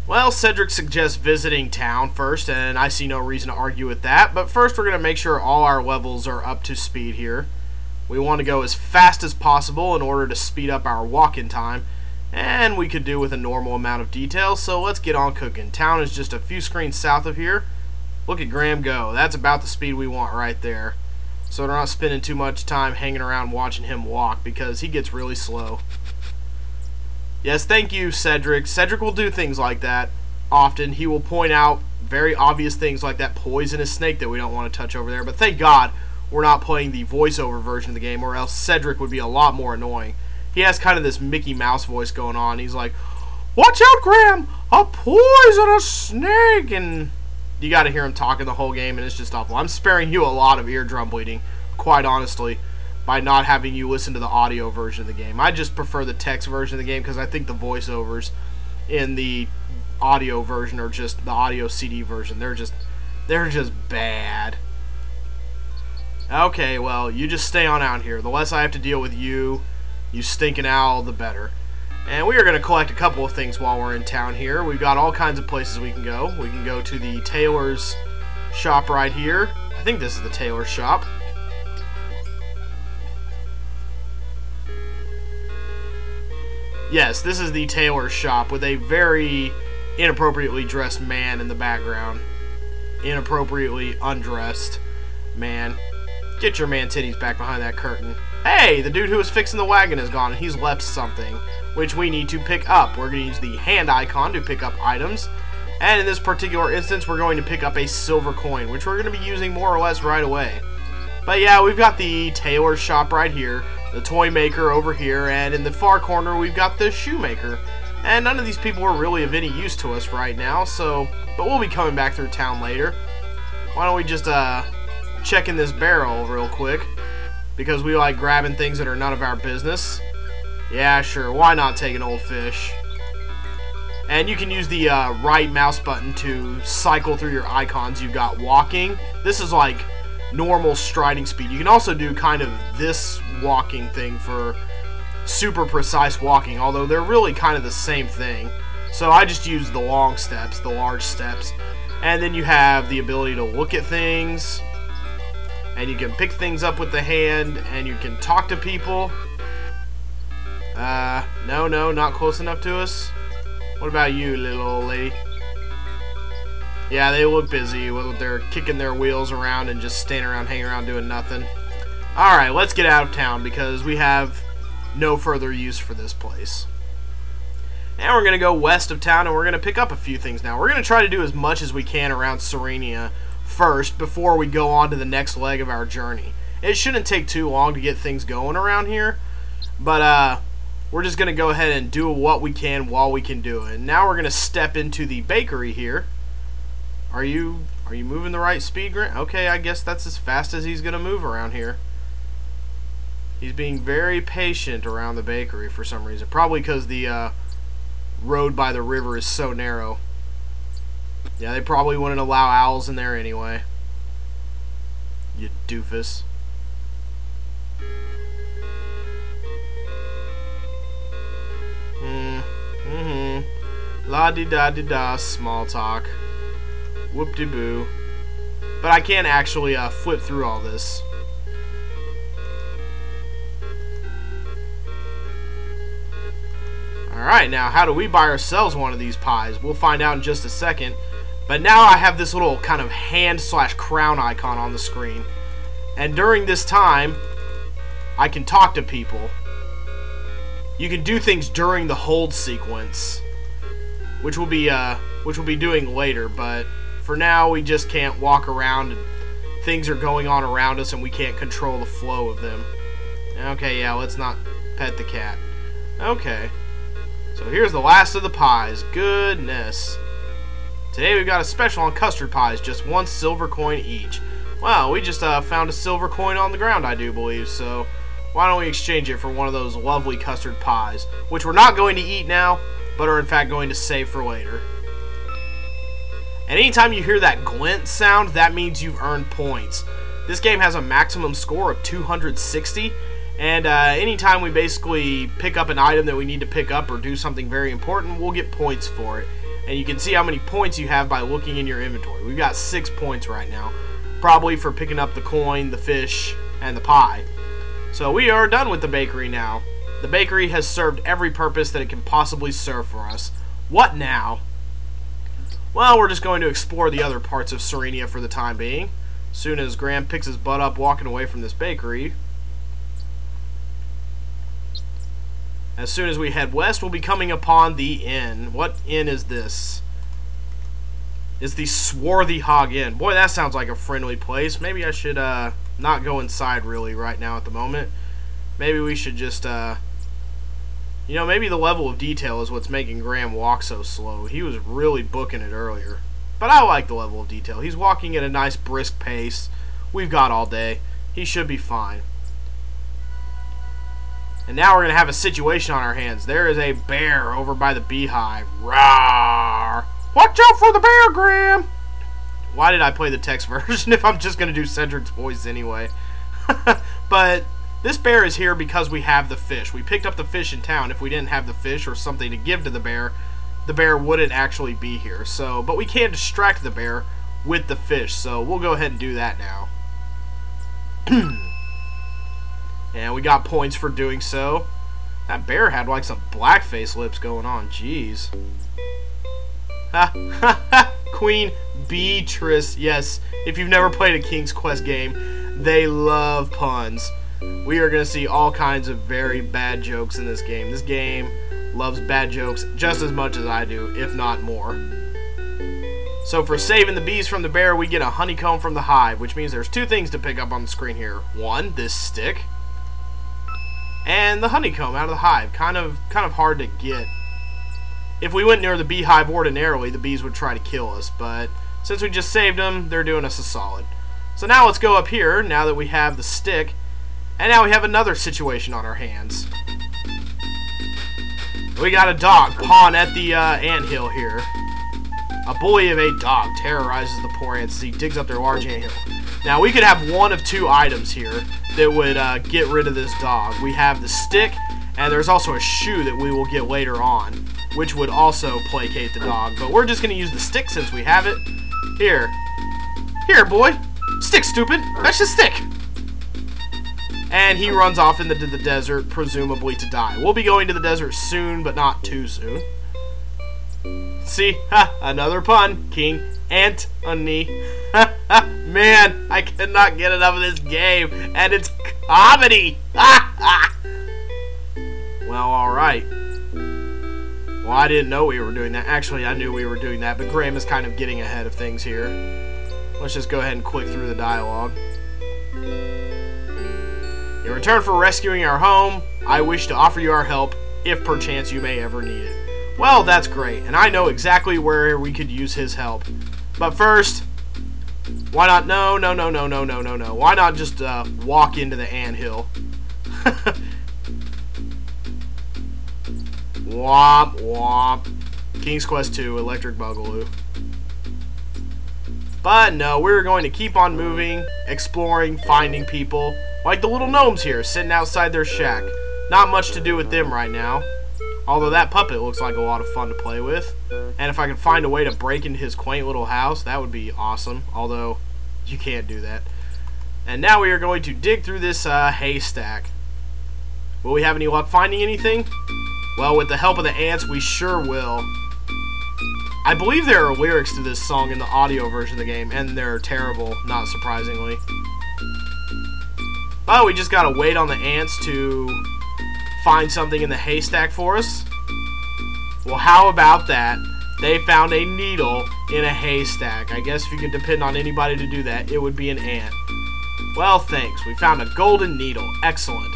Well, Cedric suggests visiting town first, and I see no reason to argue with that. But first, we're going to make sure all our levels are up to speed here. We want to go as fast as possible in order to speed up our walk-in time, and we could do with a normal amount of detail, so let's get on cooking. Town is just a few screens south of here. Look at Graham go. That's about the speed we want right there. So we're not spending too much time hanging around watching him walk, because he gets really slow. Yes, thank you, Cedric. Cedric will do things like that often. He will point out very obvious things like that poisonous snake that we don't want to touch over there, but thank God we're not playing the voiceover version of the game, or else Cedric would be a lot more annoying. He has kind of this Mickey Mouse voice going on. He's like, "Watch out, Graham! A poisonous snake!" And you got to hear him talking the whole game, and it's just awful. I'm sparing you a lot of eardrum bleeding, quite honestly, by not having you listen to the audio version of the game. I just prefer the text version of the game because I think the voiceovers in the audio version, or just the audio CD version, they're just bad. Okay, well, you just stay on out here. The less I have to deal with you stinking owl, the better. And we are going to collect a couple of things while we're in town here. We've got all kinds of places we can go. We can go to the tailor's shop right here. I think this is the tailor's shop. Yes, this is the tailor's shop with a very inappropriately dressed man in the background. Inappropriately undressed man. Get your man titties back behind that curtain. Hey, the dude who was fixing the wagon is gone, and he's left something, which we need to pick up. We're going to use the hand icon to pick up items, and in this particular instance, we're going to pick up a silver coin, which we're going to be using more or less right away. But yeah, we've got the tailor shop right here, the toy maker over here, and in the far corner, we've got the shoemaker. And none of these people are really of any use to us right now, but we'll be coming back through town later. Why don't we just, check in this barrel real quick, because we like grabbing things that are none of our business. Yeah, sure, why not take an old fish? And you can use the right mouse button to cycle through your icons. You've got walking. This is like normal striding speed. You can also do kind of this walking thing for super precise walking, although they're really kind of the same thing. So I just use the long steps, the large steps. And then you have the ability to look at things, and you can pick things up with the hand, and you can talk to people. No, not close enough to us. What about you, little old lady? Yeah, they look busy. They're kicking their wheels around and just standing around, hanging around, doing nothing. Alright, let's get out of town, because we have no further use for this place. And we're going to go west of town, and we're going to pick up a few things now. We're going to try to do as much as we can around Serenia first before we go on to the next leg of our journey. It shouldn't take too long to get things going around here, but we're just going to go ahead and do what we can while we can do it. And now we're going to step into the bakery here. Are you moving the right speed, Grant? Okay, I guess that's as fast as he's going to move around here. He's being very patient around the bakery for some reason. Probably because the road by the river is so narrow. Yeah, they probably wouldn't allow owls in there anyway. You doofus. La-di-da-di-da, small talk. Whoop-de-boo. But I can't actually flip through all this. Alright, now how do we buy ourselves one of these pies? We'll find out in just a second. But now I have this little kind of hand/crown icon on the screen. And during this time, I can talk to people. You can do things during the hold sequence, which we'll be doing later, but for now we just can't walk around and things are going on around us and we can't control the flow of them. Okay, yeah, let's not pet the cat. Okay. So here's the last of the pies. Goodness. Today we've got a special on custard pies, just 1 silver coin each. Wow, we just found a silver coin on the ground, I do believe, so why don't we exchange it for one of those lovely custard pies, which we're not going to eat now, but are in fact going to save for later. And anytime you hear that glint sound, that means you've earned points. This game has a maximum score of 260, and anytime we basically pick up an item that we need to pick up or do something very important, we'll get points for it. And you can see how many points you have by looking in your inventory. We've got 6 points right now, probably for picking up the coin, the fish, and the pie. So we are done with the bakery now. The bakery has served every purpose that it can possibly serve for us. What now? Well, we're just going to explore the other parts of Serenia for the time being. As soon as Graham picks his butt up walking away from this bakery. As soon as we head west, we'll be coming upon the inn. What inn is this? It's the Swarthy Hog Inn. Boy, that sounds like a friendly place. Maybe I should not go inside really right now at the moment. Maybe we should just, you know, maybe the level of detail is what's making Graham walk so slow. He was really booking it earlier. But I like the level of detail. He's walking at a nice brisk pace. We've got all day. He should be fine. And now we're going to have a situation on our hands. There is a bear over by the beehive. Rawr! Watch out for the bear, Graham! Why did I play the text version if I'm just going to do Cedric's voice anyway? But this bear is here because we have the fish. We picked up the fish in town. If we didn't have the fish or something to give to the bear wouldn't actually be here. So, but we can distract the bear with the fish. So we'll go ahead and do that now. And we got points for doing so. That bear had like some blackface lips going on. Jeez. Queen Beatrice. Yes, if you've never played a King's Quest game, they love puns. We are going to see all kinds of very bad jokes in this game. This game loves bad jokes just as much as I do, if not more. So for saving the bees from the bear, we get a honeycomb from the hive, which means there's 2 things to pick up on the screen here. One, this stick, and the honeycomb out of the hive. Kind of hard to get. If we went near the beehive ordinarily, the bees would try to kill us, but since we just saved them, they're doing us a solid. So now let's go up here, now that we have the stick, and now we have another situation on our hands. We got a dog pawing at the anthill here. A bully of a dog terrorizes the poor ants as he digs up their large anthill. Now we could have one of 2 items here that would get rid of this dog. We have the stick, and there's also a shoe that we will get later on, which would also placate the dog. But we're just going to use the stick since we have it. Here. Here, boy. Stick, stupid. That's just stick. And he runs off into the desert, presumably to die. We'll be going to the desert soon, but not too soon. See? Ha! Another pun. King Antony. Man, I cannot get enough of this game. And it's comedy. Well, alright. Well, I didn't know we were doing that. Actually, I knew we were doing that, but Graham is kind of getting ahead of things here. Let's just go ahead and click through the dialogue. In return for rescuing our home, I wish to offer you our help, if perchance you may ever need it. Well, that's great, and I know exactly where we could use his help. But first, why not? No. Why not just walk into the anthill? Womp womp. King's Quest 2, Electric Boogaloo. But no, we're going to keep on moving, exploring, finding people. Like the little gnomes here, sitting outside their shack. Not much to do with them right now. Although that puppet looks like a lot of fun to play with. And if I could find a way to break into his quaint little house, that would be awesome. Although, you can't do that. And now we are going to dig through this haystack. Will we have any luck finding anything? Well, with the help of the ants, we sure will. I believe there are lyrics to this song in the audio version of the game, and they're terrible, not surprisingly. But we just gotta wait on the ants to find something in the haystack for us. Well, how about that? They found a needle in a haystack. I guess if you could depend on anybody to do that, it would be an ant. Well, thanks. We found a golden needle. Excellent.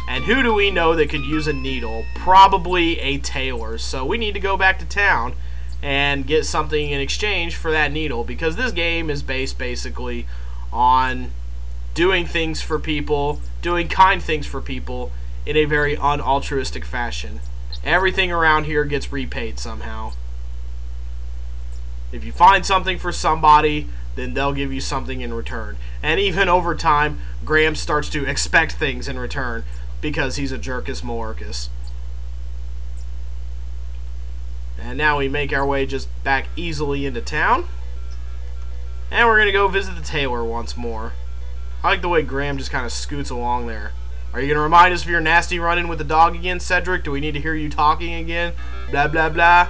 And who do we know that could use a needle? Probably a tailor. So we need to go back to town and get something in exchange for that needle, because this game is based basically on doing things for people, doing kind things for people in a very unaltruistic fashion. Everything around here gets repaid somehow. If you find something for somebody, then they'll give you something in return. And even over time, Graham starts to expect things in return because he's a jerkus malorkus. And now we make our way just back easily into town. And we're going to go visit the tailor once more. I like the way Graham just kind of scoots along there. Are you going to remind us of your nasty run-in with the dog again, Cedric? Do we need to hear you talking again? Blah, blah, blah.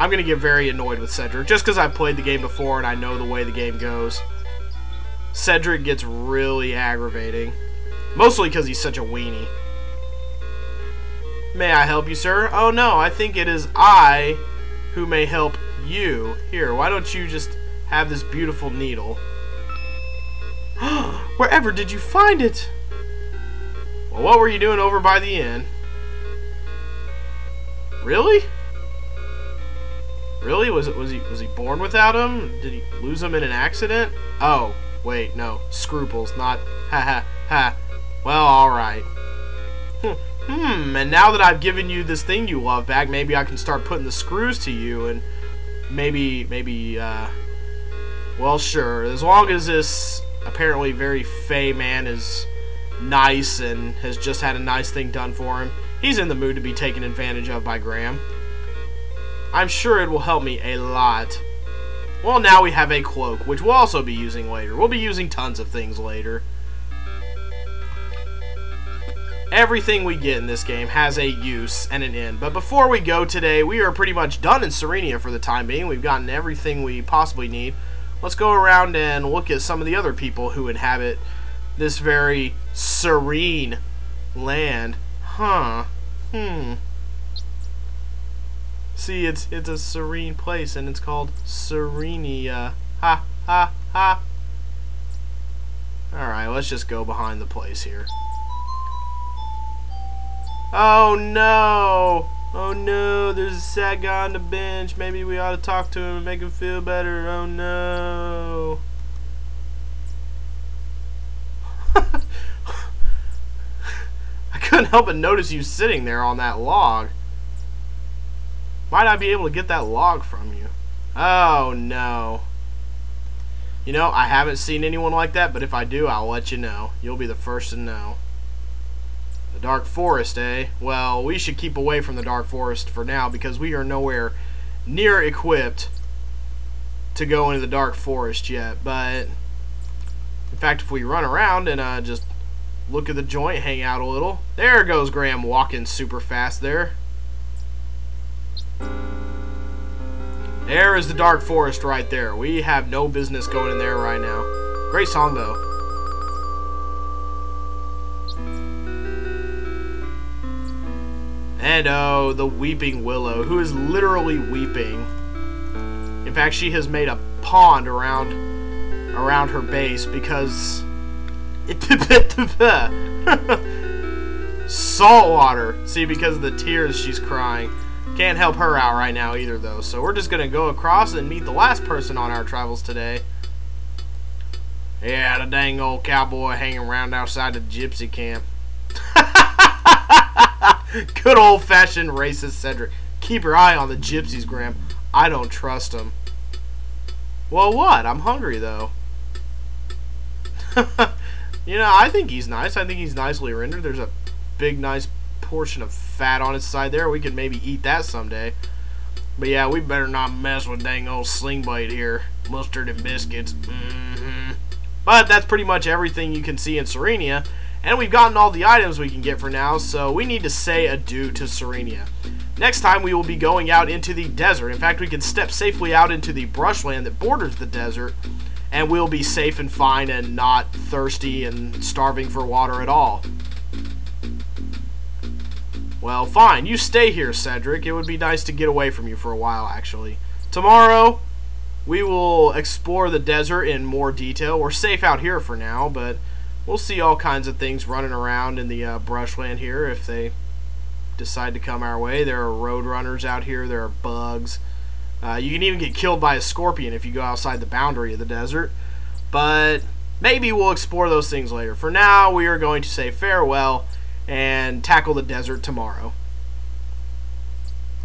I'm going to get very annoyed with Cedric, just because I've played the game before and I know the way the game goes. Cedric gets really aggravating. Mostly because he's such a weenie. May I help you, sir? Oh, no, I think it is I who may help you. Here, why don't you just have this beautiful needle? Wherever did you find it? Well, what were you doing over by the inn? Really? Really? Was he born without him? Did he lose him in an accident? Oh, wait, no. Scruples, not ha ha ha. Well, alright. And now that I've given you this thing you love back, maybe I can start putting the screws to you and maybe, well, sure. As long as this apparently very fey man is nice and has just had a nice thing done for him, he's in the mood to be taken advantage of by Graham. I'm sure it will help me a lot. Well, now we have a cloak, which we'll also be using later. We'll be using tons of things later. Everything we get in this game has a use and an end. But before we go today, we are pretty much done in Serenia for the time being. We've gotten everything we possibly need. Let's go around and look at some of the other people who inhabit this very serene land. See, it's a serene place, and it's called Serenia. Ha, ha, ha. Alright, let's just go behind the place here. Oh no! Oh no, there's a sad guy on the bench. Maybe we ought to talk to him and make him feel better. Oh no. I couldn't help but notice you sitting there on that log. Might I be able to get that log from you? Oh no. You know, I haven't seen anyone like that, but if I do, I'll let you know. You'll be the first to know. The Dark Forest, eh? Well, we should keep away from the Dark Forest for now because we are nowhere near equipped to go into the Dark Forest yet. But, in fact, if we run around and just look at the joint, hang out a little. There goes Graham walking super fast there. There is the Dark Forest right there. We have no business going in there right now. Great song, though. And oh, the Weeping Willow, who is literally weeping. In fact, she has made a pond around her base because salt water. See, because of the tears she's crying. Can't help her out right now either, though. So we're just gonna go across and meet the last person on our travels today. Yeah, the dang old cowboy hanging around outside the gypsy camp. Good old-fashioned racist Cedric. Keep your eye on the gypsies, Graham. I don't trust them. Well, what? I'm hungry, though. You know, I think he's nice. I think he's nicely rendered. There's a big, nice portion of fat on his side there. We could maybe eat that someday. But yeah, we better not mess with dang old Slingbite here. Mustard and biscuits. But that's pretty much everything you can see in Serenia. And we've gotten all the items we can get for now, so we need to say adieu to Serenia. Next time we will be going out into the desert. In fact, we can step safely out into the brushland that borders the desert, and we'll be safe and fine and not thirsty and starving for water at all. Well, fine. You stay here, Cedric. It would be nice to get away from you for a while, actually. Tomorrow, we will explore the desert in more detail. We're safe out here for now, but we'll see all kinds of things running around in the brushland here if they decide to come our way. There are road runners out here. There are bugs. You can even get killed by a scorpion if you go outside the boundary of the desert. But maybe we'll explore those things later. For now, we are going to say farewell and tackle the desert tomorrow.